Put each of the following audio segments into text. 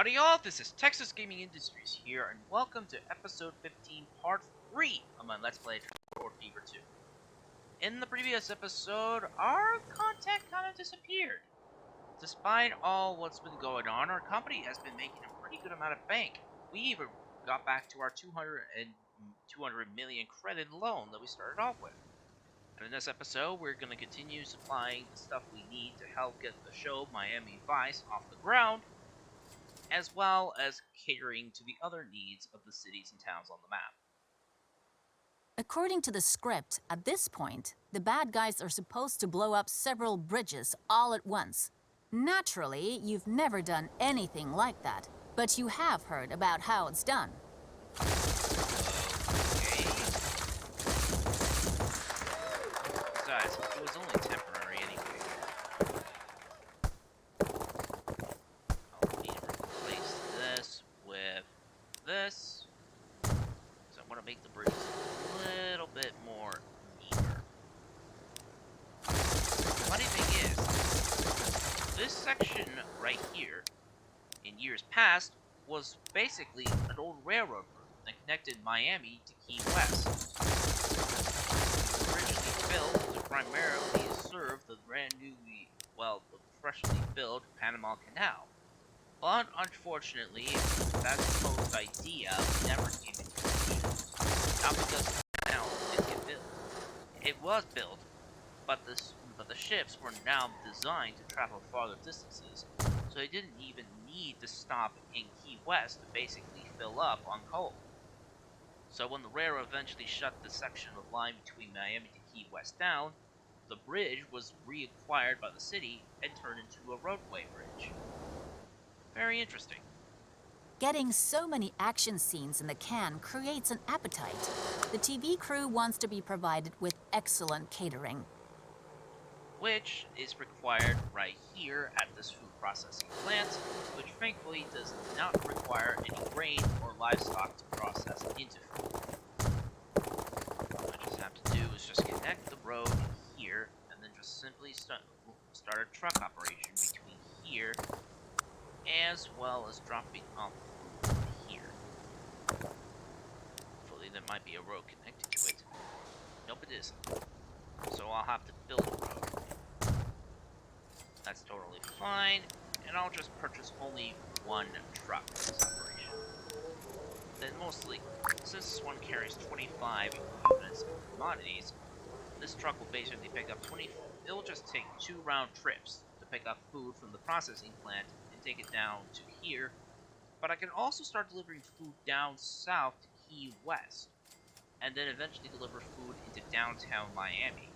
Howdy y'all, this is Texas Gaming Industries here, and welcome to episode 15, part 3 of my Let's Play Transport Fever 2. In the previous episode, our contact kind of disappeared. Despite all what's been going on, our company has been making a pretty good amount of bank. We even got back to our 200 million credit loan that we started off with. And in this episode, we're going to continue supplying the stuff we need to help get the show Miami Vice off the ground, as well as catering to the other needs of the cities and towns on the map. According to the script, at this point, the bad guys are supposed to blow up several bridges all at once. Naturally, you've never done anything like that, but you have heard about how it's done. Okay. Besides, it was only temporary anyway. I'll need to replace this with this. So I want to make the bridges a little bit more neater. Funny thing is, this section right here, in years past, was basically an old railroad route that connected Miami to Key West. Originally built to primarily serve the the freshly built Panama Canal. But unfortunately, that supposed idea never came into fruition. Not because the canal didn't get built. It was built, but the ships were now designed to travel farther distances, so they didn't even need to stop in Key West to basically fill up on coal. So when the railroad eventually shut the section of line between Miami to Key West down, the bridge was reacquired by the city and turned into a roadway bridge. Very interesting. Getting so many action scenes in the can creates an appetite. The TV crew wants to be provided with excellent catering, Which is required right here at this food processing plant, which thankfully does not require any grain or livestock to process into food. What I just have to do is just connect the road here, and then just simply start a truck operation between here, as well as dropping off food here. Hopefully there might be a road connected to it. Nope, it isn't. So I'll have to build a road. That's totally fine, and I'll just purchase only one truck for this operation. Then mostly, since this one carries 25 units of commodities, this truck will basically pick up it'll just take 2 round trips to pick up food from the processing plant and take it down to here, but I can also start delivering food down south to Key West, and then eventually deliver food into downtown Miami.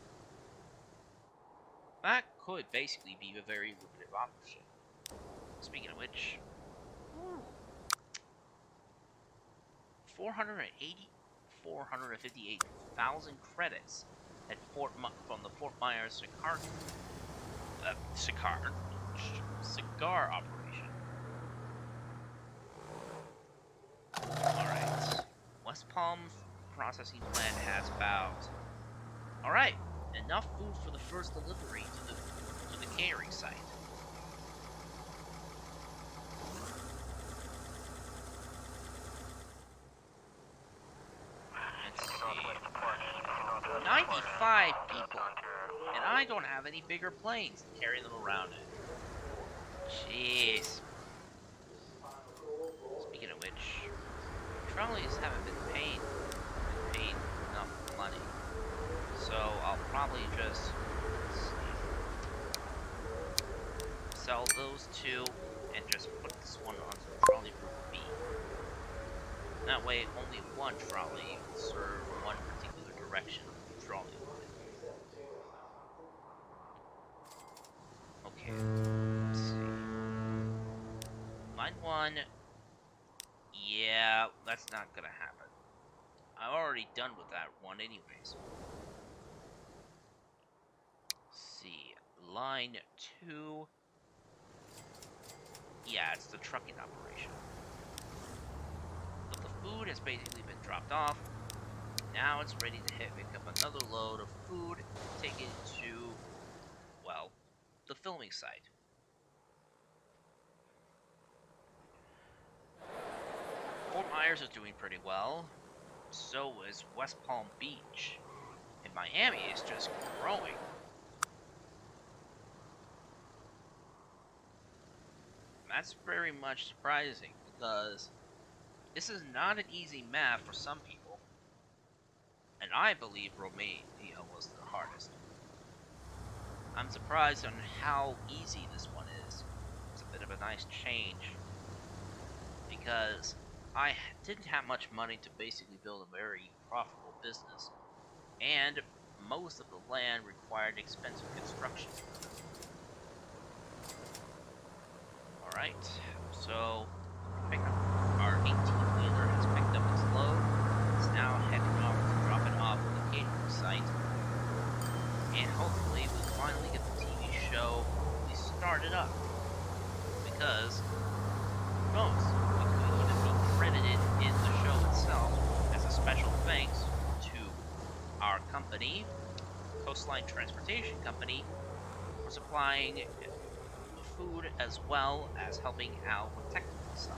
That could basically be a very lucrative option. Speaking of which, 458,000 credits at from the Fort Myers cigar operation. Alright. West Palm processing plant has about... Alright, enough food for the first delivery to the catering site. Let's see. 95 people, and I don't have any bigger planes to carry them around in. Jeez. Speaking of which, trolleys haven't been paid enough money. So I'll probably just sell those 2 and just put this one onto trolley group B. That way only one trolley will serve one particular direction of the trolley line. Okay, let's see. Line 1. Yeah, that's not gonna happen. I'm already done with that one anyways. See, line 2. Yeah, it's the trucking operation. But the food has basically been dropped off. Now it's ready to pick up another load of food, take it to, well, the filming site. Fort Myers is doing pretty well. So is West Palm Beach. And Miami is just growing. That's very much surprising because this is not an easy map for some people. And I believe Romania was the hardest. I'm surprised on how easy this one is. It's a bit of a nice change. Because I didn't have much money to basically build a very profitable business. And most of the land required expensive construction. Alright, so our 18-wheeler has picked up its load. It's now heading off to drop it off at the catering site. And hopefully we'll finally get the TV show we started up. Because, who knows, we could even be credited in the show itself as a special thanks to our company, Coastline Transportation Company, for supplying food as well as helping out with technical stuff.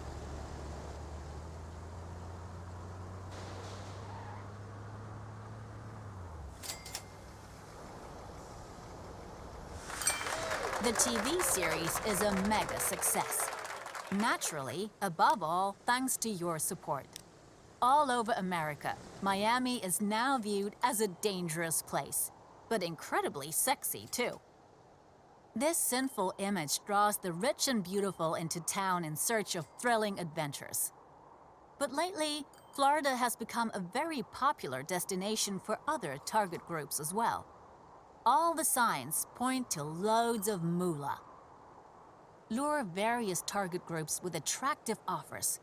The TV series is a mega success. Naturally, above all, thanks to your support. All over America, Miami is now viewed as a dangerous place, but incredibly sexy too. This sinful image draws the rich and beautiful into town in search of thrilling adventures. But lately, Florida has become a very popular destination for other target groups as well. All the signs point to loads of moolah. Lure various target groups with attractive offers.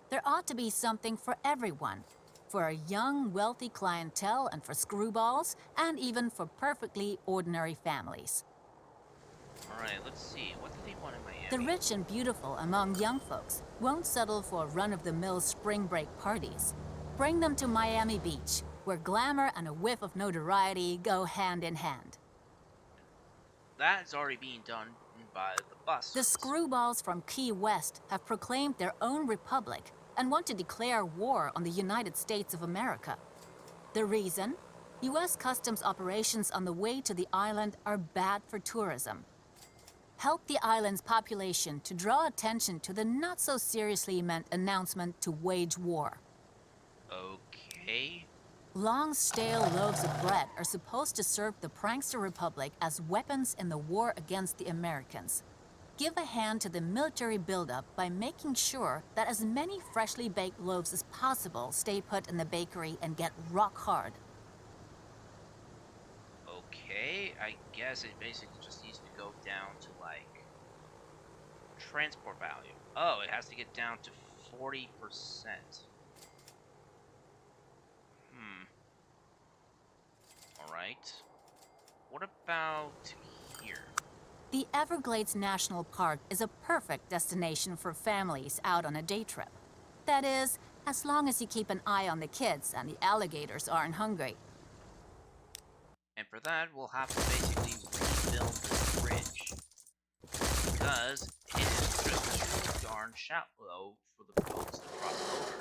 There ought to be something for everyone, for a young, wealthy clientele and for screwballs, and even for perfectly ordinary families. Alright, let's see. What do they want in Miami? The rich and beautiful among young folks won't settle for run-of-the-mill spring break parties. Bring them to Miami Beach, where glamour and a whiff of notoriety go hand in hand. That's already being done by the bus. The screwballs from Key West have proclaimed their own republic and want to declare war on the United States of America. The reason? U.S. Customs operations on the way to the island are bad for tourism. Help the island's population to draw attention to the not-so-seriously meant announcement to wage war. Okay. Long, stale loaves of bread are supposed to serve the prankster republic as weapons in the war against the Americans. Give a hand to the military buildup by making sure that as many freshly baked loaves as possible stay put in the bakery and get rock hard. Okay, I guess it basically just needs to go down to, like, transport value. Oh, it has to get down to 40%. Alright. What about here? The Everglades National Park is a perfect destination for families out on a day trip. That is, as long as you keep an eye on the kids and the alligators aren't hungry. And for that, we'll have to basically rebuild this bridge. Because it is just too darn shallow for the boats to cross over.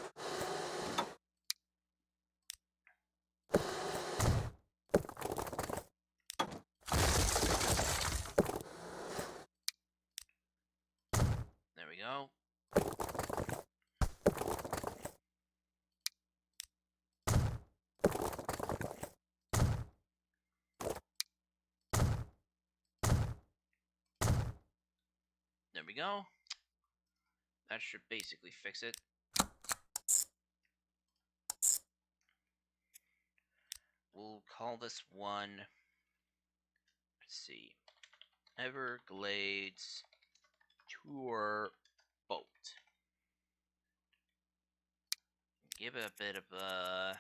There we go. There we go. That should basically fix it. We'll call this one, let's see, Everglades Tour Boat. Give it a bit of a...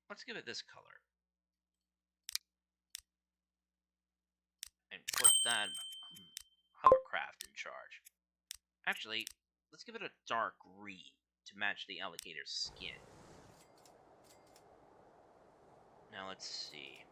Let's give it this color. And put that hovercraft in charge. Actually, let's give it a dark green to match the alligator's skin. Now let's see.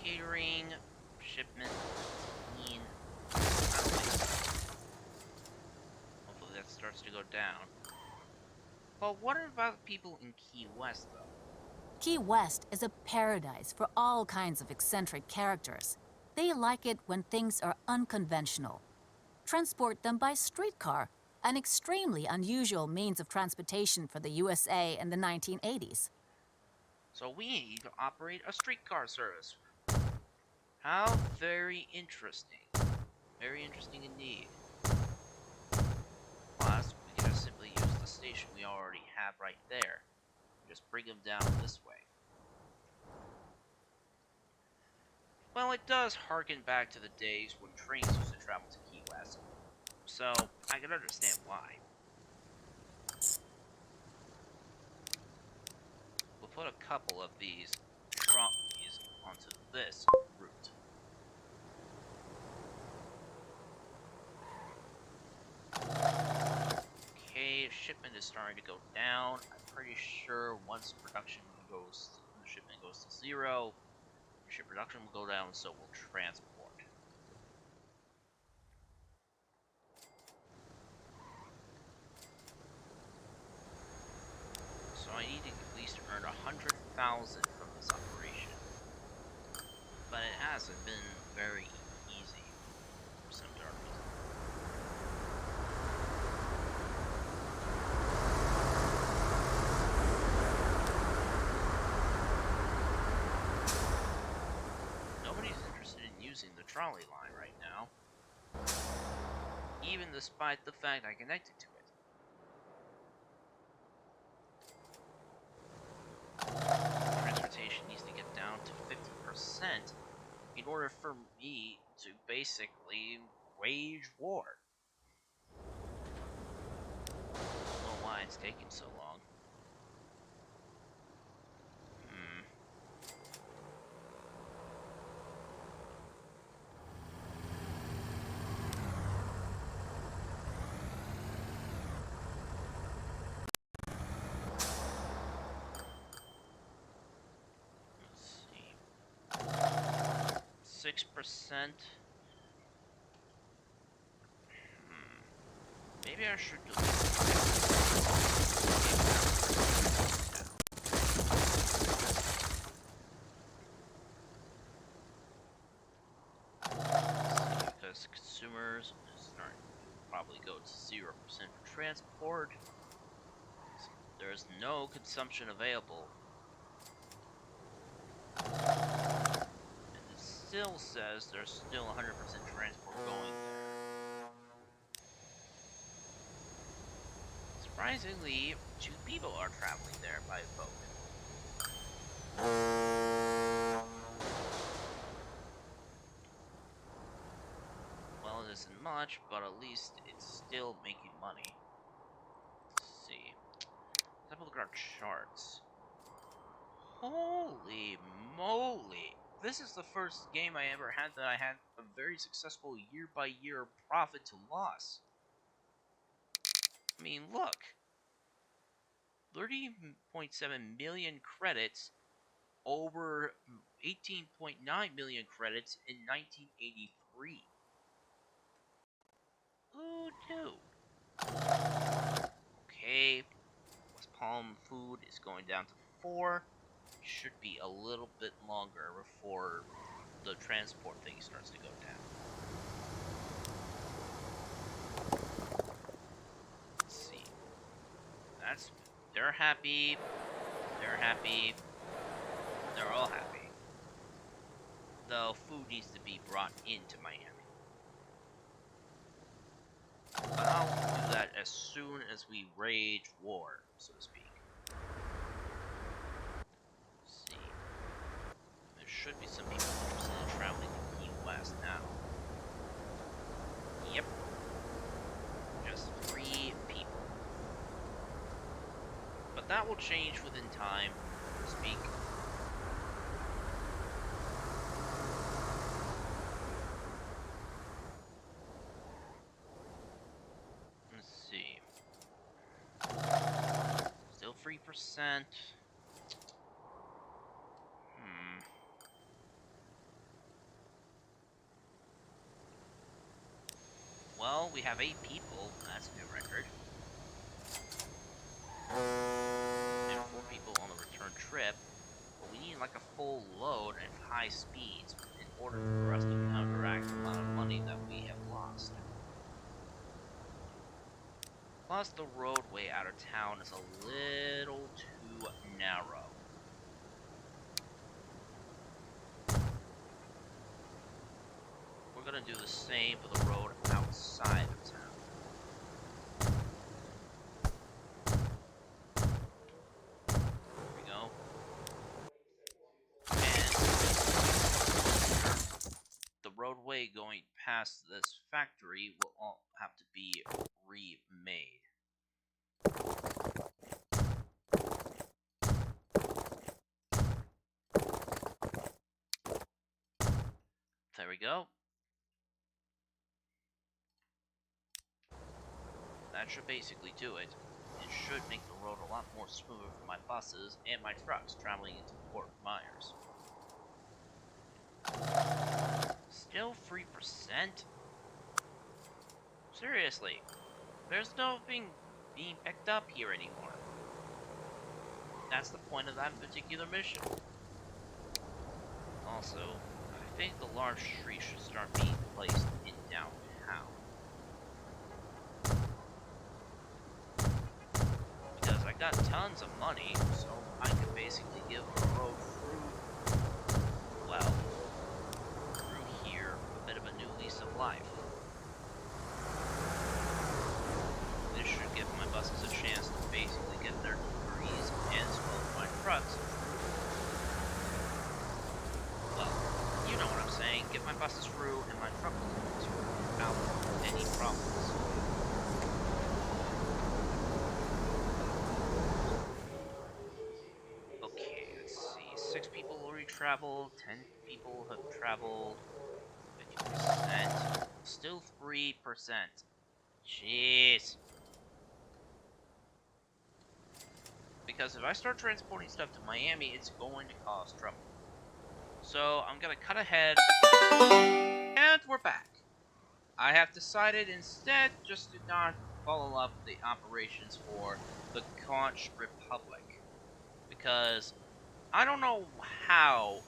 Catering, shipment, 15. I don't think so. Hopefully that starts to go down. But what about people in Key West, though? Key West is a paradise for all kinds of eccentric characters. They like it when things are unconventional. Transport them by streetcar, an extremely unusual means of transportation for the USA in the 1980s. So we need to operate a streetcar service. How very interesting. Very interesting indeed. Plus, we can just simply use the station we already have right there. Just bring them down this way. Well, it does harken back to the days when trains used to travel to Key West, so I can understand why. We'll put a couple of these trolleys onto this route. Okay, shipment is starting to go down. I'm pretty sure once the shipment goes to 0, ship production will go down, so will transport. So I need to at least earn 100,000 from this operation. But it hasn't been very easy for some dark reason. Nobody's interested in using the trolley line right now, even despite the fact I connected to it. Transportation needs to get down to 50% in order for me to basically wage war. I don't know why it's taking so long. Let's see. 6%. Maybe I should delete because consumers is starting to probably go to 0% for transport. There's no consumption available. And it still says there's still 100% transport going there. Surprisingly, 2 people are traveling there by boat. Well, it isn't much, but at least it's still making money. Let's see. Let's have a look at our charts. Holy moly! This is the first game I ever had that I had a very successful year-by-year profit to loss. I mean, look. 30.7 million credits over 18.9 million credits in 1983. Who knew? Okay, West Palm food is going down to 4. Should be a little bit longer before the transport thing starts to go down. Let's see. They're happy. They're happy. They're all happy. Though food needs to be brought into Miami. But I'll do that as soon as we wage war, so to speak. Let's see. There should be some people interested in traveling to Key West now. Yep. Just 3 people. But that will change within time, so to speak. Let's see. Still 3%. go. We have 8 people. That's a new record. And 4 people on the return trip. But we need like a full load and high speeds in order for us to counteract the amount of money that we have lost. Plus, the roadway out of town is a little too narrow. We're gonna do the same for the road outside of town. There we go. And the roadway going past this factory will all have to be remade. There we go. That should basically do it. It should make the road a lot more smoother for my buses and my trucks traveling into Fort Myers. Still 3%? Seriously, there's nothing being picked up here anymore. That's the point of that particular mission. Also, I think the large tree should start being placed in downtown. Because I got tons of money, so I can basically give the road through, well, through here a bit of a new lease of life. This should give my buses a chance to basically get their deliveries and as well as my trucks. Well, you know what I'm saying. Get my buses through and my truck deliveries without any problems. Okay, let's see. 6 people already traveled. 10 people have traveled. 50%. Still 3%. Jeez. Because if I start transporting stuff to Miami, it's going to cause trouble. So I'm gonna cut ahead, and we're back. I have decided instead just to not follow up the operations for the Conch Republic, because I don't know how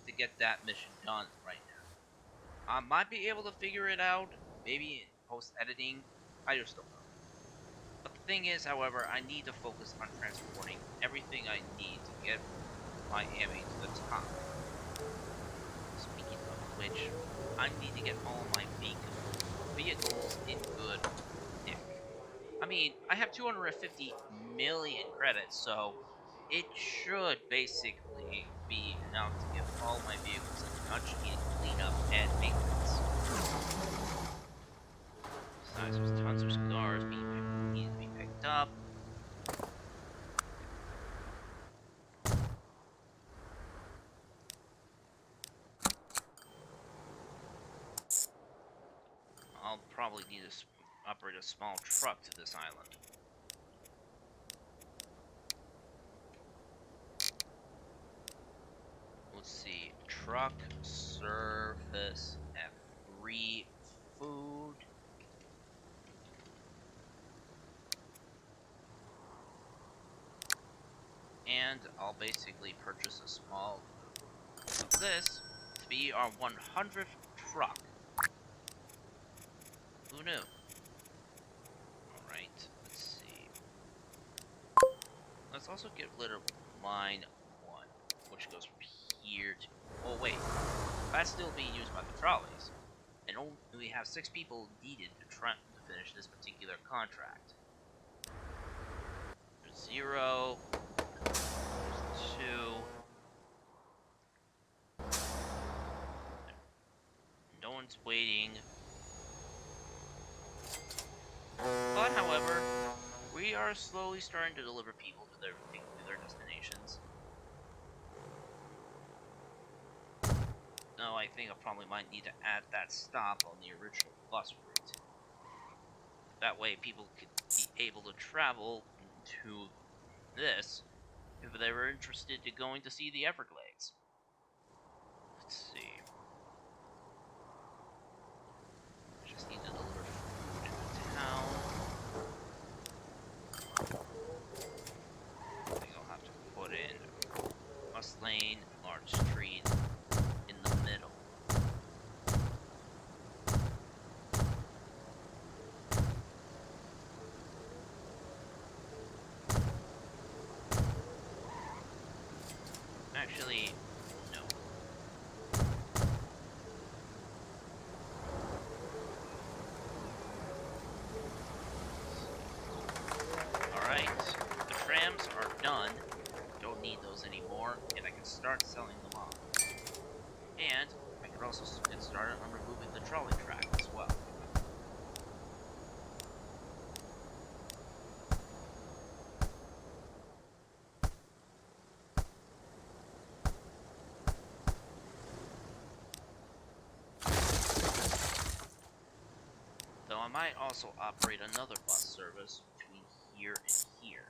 to get that mission done right now. I might be able to figure it out, maybe in post-editing, I just don't know. But the thing is, however, I need to focus on transporting everything I need to get Miami to the top. Speaking of which, I need to get all my vehicles in good nick. I mean, I have 250 million credits, so it should basically be enough to give all my vehicles a much needed cleanup and maintenance. Besides, there's tons of cigars need to be picked up. I'll probably need to operate a small truck to this island. Let's see. Truck, service, F3, food. And I'll basically purchase a small of this to be our 100th truck. Who knew? Alright, let's see. Let's also get rid of line 1, which goes from here to... Oh wait, that's still being used by the trolleys. And only we have 6 people needed to try to finish this particular contract. There's 0, there's 2. No one's waiting. But, however, we are slowly starting to deliver people to their destinations. No, I think I probably might need to add that stop on the original bus route. That way people could be able to travel to this if they were interested in going to see the Everglades. Let's see. Just need to deliver food. Actually, no. Alright, the trams are done. Don't need those anymore, and I can start selling them off. And I can also get started on removing the trolley track as well. Though I might also operate another bus service between here and here.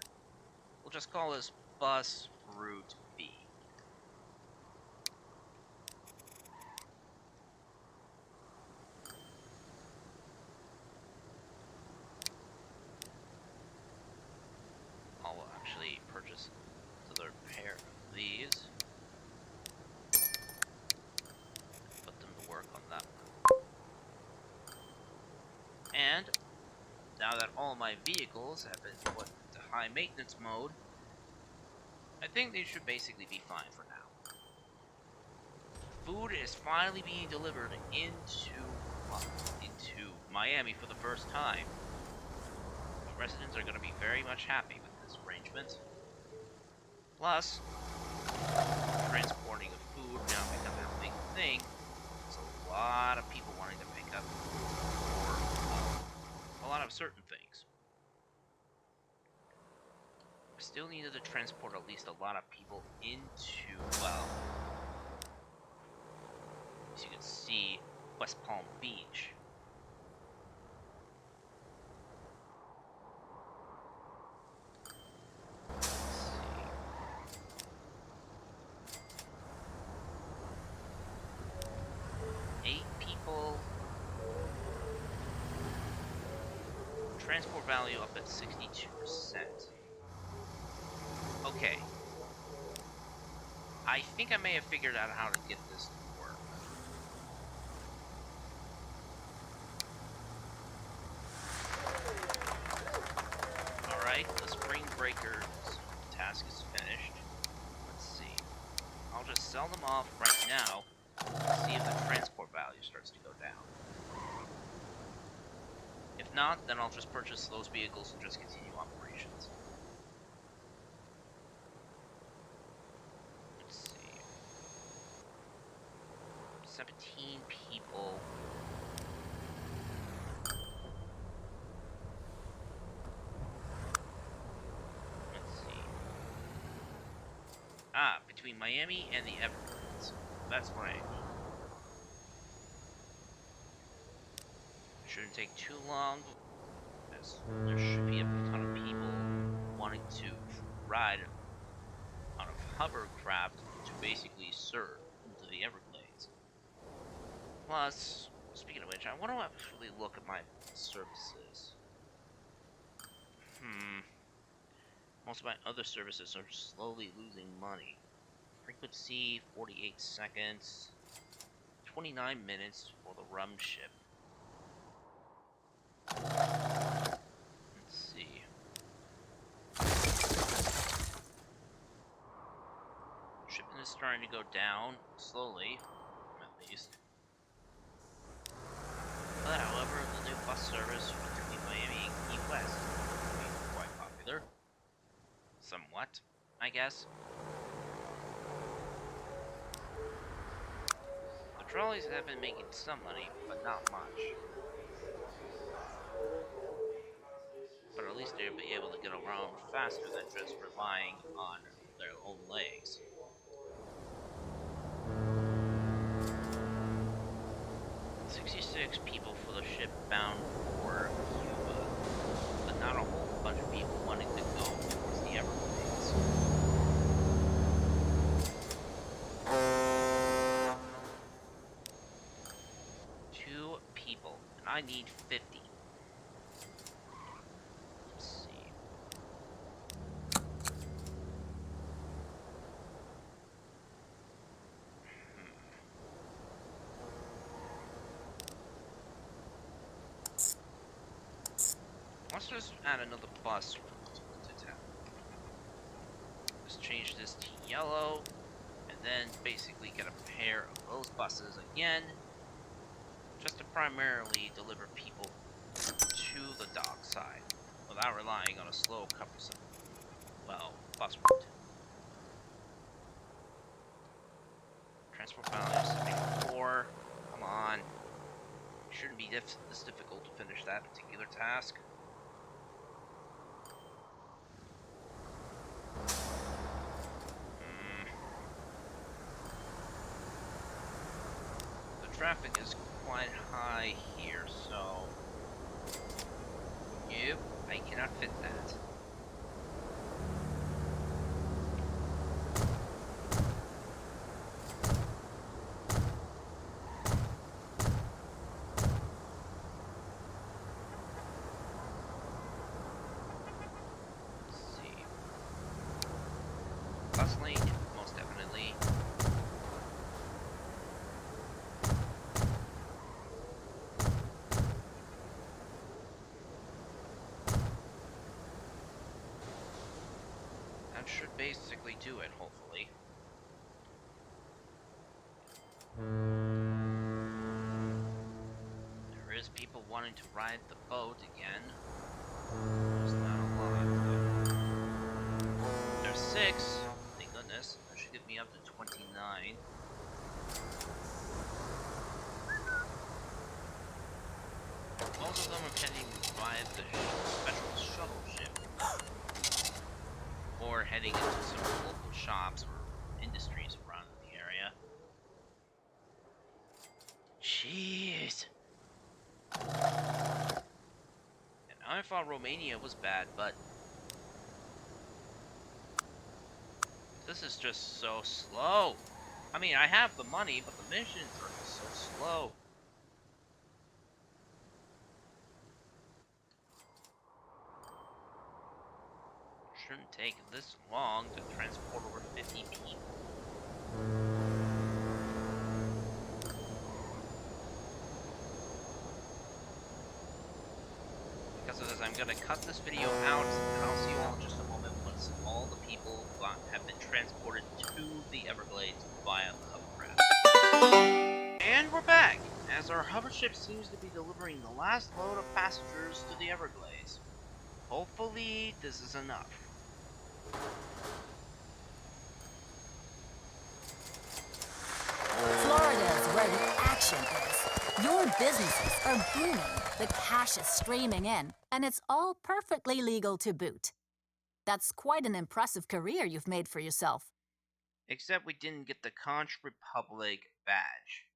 We'll just call this Bus Route B. I'll actually purchase another pair of these. Put them to work on that one. And now that all my vehicles have been put into high maintenance mode, I think they should basically be fine for now. Food is finally being delivered into Miami for the first time. The residents are going to be very much happy with this arrangement. Plus, transporting of food now becomes a big thing. There's a lot of people wanting to pick up for a lot of certain things. I still needed to transport at least a lot of people into, well, as you can see, West Palm Beach. Let's see. 8 people. Transport value up at 62%. Okay. I think I may have figured out how to get this to work. Alright, the Spring Breakers task is finished. Let's see. I'll just sell them off right now and see if the transport value starts to go down. If not, then I'll just purchase those vehicles and just continue operations. Let's see. 17 people. Let's see. Ah, between Miami and the Everglades. That's what I need. Shouldn't take too long, as there should be a ton of people wanting to ride on a hovercraft to basically surf into the Everglades. Plus, speaking of which, I want to actually look at my services. Most of my other services are slowly losing money. Frequency, 48 seconds. 29 minutes for the rum ship. Let's see. Shipment is starting to go down, slowly, at least. But however, the new bus service between Miami and Key West is quite popular. Somewhat, I guess. The trolleys have been making some money, but not much. But at least they'll be able to get around faster than just relying on their own legs. People for the ship bound for Cuba, but not a whole bunch of people wanting to go towards the Everglades. Two people, and I need 50. Let's see. Let's just add another bus route to town. Let's change this to yellow, and then basically get a pair of those buses again, just to primarily deliver people to the dock side, without relying on a slow, cumbersome, well, bus route. Transport value 74. Come on. Shouldn't be this difficult to finish that particular task. The traffic is quite high here, so... Yep, I cannot fit that. Bus lane, most definitely. That should basically do it, hopefully. There is people wanting to ride the boat again. There's not a lot. There's 6. Thank goodness. That should get me up to 29. Most of them are heading via the special shuttle ship, or heading into some local shops or industries around the area. Jeez. And I thought Romania was bad, but this is just so slow. I mean, I have the money, but the missions are just so slow. Shouldn't take this long to transport over 50 people. Because of this, I'm going to cut this video out, and I'll see you all in just a moment once all the people have been transported to the Everglades via the hovercraft. And we're back, as our hovership seems to be delivering the last load of passengers to the Everglades. Hopefully, this is enough. Florida is where the action is. Your businesses are booming, the cash is streaming in, and it's all perfectly legal to boot. That's quite an impressive career you've made for yourself. Except we didn't get the Conch Republic badge.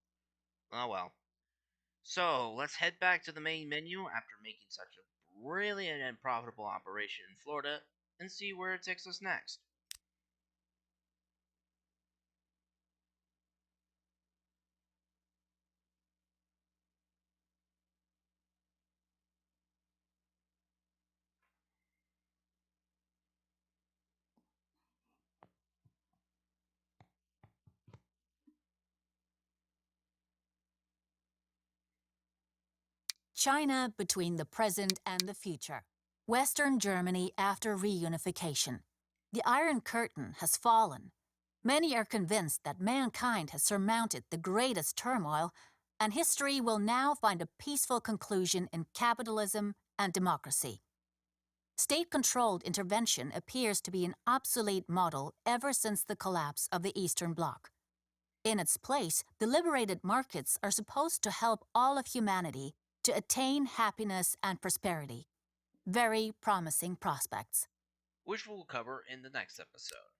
Oh well. So, let's head back to the main menu after making such a brilliant and profitable operation in Florida, and see where it takes us next. China between the present and the future. Western Germany after reunification. The Iron Curtain has fallen. Many are convinced that mankind has surmounted the greatest turmoil, and history will now find a peaceful conclusion in capitalism and democracy. State-controlled intervention appears to be an obsolete model ever since the collapse of the Eastern Bloc. In its place, the liberated markets are supposed to help all of humanity to attain happiness and prosperity. Very promising prospects. Which we'll cover in the next episode.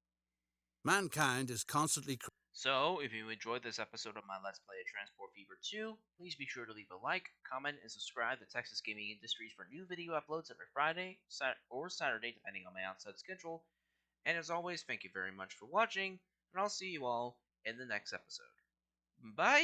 Mankind is constantly... So, if you enjoyed this episode of my Let's Play of Transport Fever 2, please be sure to leave a like, comment, and subscribe to Texas Gaming Industries for new video uploads every Friday or Saturday, depending on my outside schedule. And as always, thank you very much for watching, and I'll see you all in the next episode. Bye!